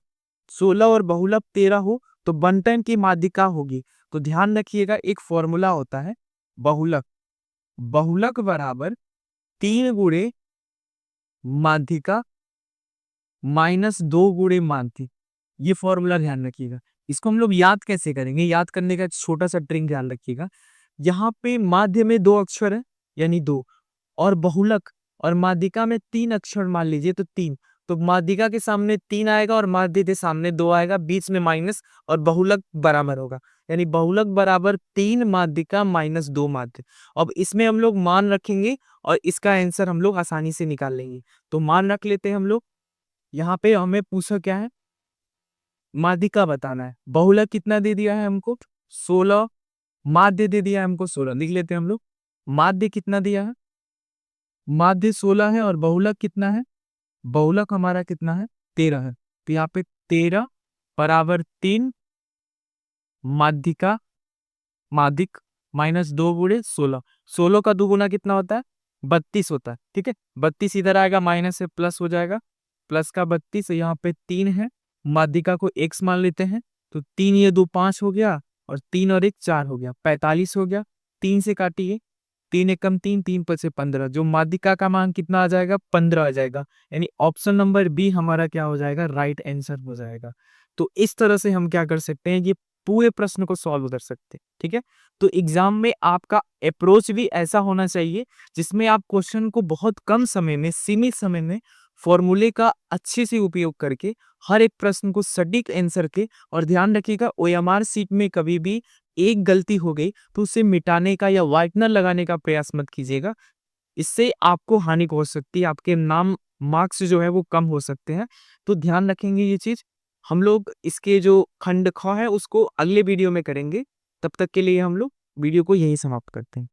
16 और बहुलक 13 हो तो बंटन की माध्यिका होगी। तो ध्यान रखिएगा, एक फॉर्मूला होता है, बहुलक बहुलक बराबर 3 गुणे माध्यिका माइनस 2 गुणे माध्य। ये फॉर्मूला ध्यान रखिएगा। इसको हम लोग याद कैसे करेंगे, याद करने का एक छोटा सा ट्रिक ध्यान रखिएगा। यहाँ पे माध्य में 2 अक्षर है यानी 2, और बहुलक और माध्यिका में 3 अक्षर मान लीजिए तो 3, तो माध्यिका के सामने 3 आएगा और माध्य के सामने 2 आएगा, बीच में माइनस, और बहुलक बराबर होगा, यानी बहुलक बराबर 3 माध्यिका माइनस 2 माध्य। अब इसमें हम लोग मान रखेंगे और इसका आंसर हम लोग आसानी से निकाल लेंगे। तो मान रख लेते हैं हम लोग। यहाँ पे हमें पूछा क्या है, माध्यिका बताना है। बहुलक कितना दे दिया है हमको, 16, माध्य दे दिया है हमको 16, लिख लेते हैं हम लोग। माध्य कितना दिया है, माध्य 16 है, और बहुलक कितना है, बहुलक हमारा कितना है, 13 है। तो यहाँ पे 13 बराबर 3 माध्यिका माध्यिक माइनस 2 गुणे 16, 16 का दुगुना कितना होता है, 32 होता है, ठीक है। 32 इधर आएगा, माइनस से प्लस हो जाएगा, प्लस का 32, यहाँ पे 3 है, माध्यिका को x मान लेते हैं, तो 3 ये 2 5 हो गया, और 3 और 1 4 हो गया, 45 हो गया। 3 से काटिए, 3 एकम 3, 3 5 से 15, जो माध्यिका का मान कितना आ जाएगा, 15 आ जाएगा। यानी ऑप्शन नंबर बी हमारा क्या हो जाएगा, राइट आंसर हो जाएगा। तो इस तरह से हम क्या कर सकते हैं, ये पूरे प्रश्न को सॉल्व कर सकते हैं, ठीक है। तो एग्जाम में आपका अप्रोच भी ऐसा होना चाहिए जिसमें आप क्वेश्चन को बहुत कम समय में, सीमित समय में फॉर्मूले का अच्छे से उपयोग करके हर एक प्रश्न को सटीक आंसर के, और ध्यान रखिएगा ओएमआर सीट में कभी भी एक गलती हो गई तो उसे मिटाने का या व्हाइटनर लगाने का प्रयास मत कीजिएगा। इससे आपको हानि हो सकती है, आपके नाम मार्क्स जो है वो कम हो सकते हैं। तो ध्यान रखेंगे ये चीज। हम लोग इसके जो खंड ख है उसको अगले वीडियो में करेंगे। तब तक के लिए हम लोग वीडियो को यही समाप्त करते हैं।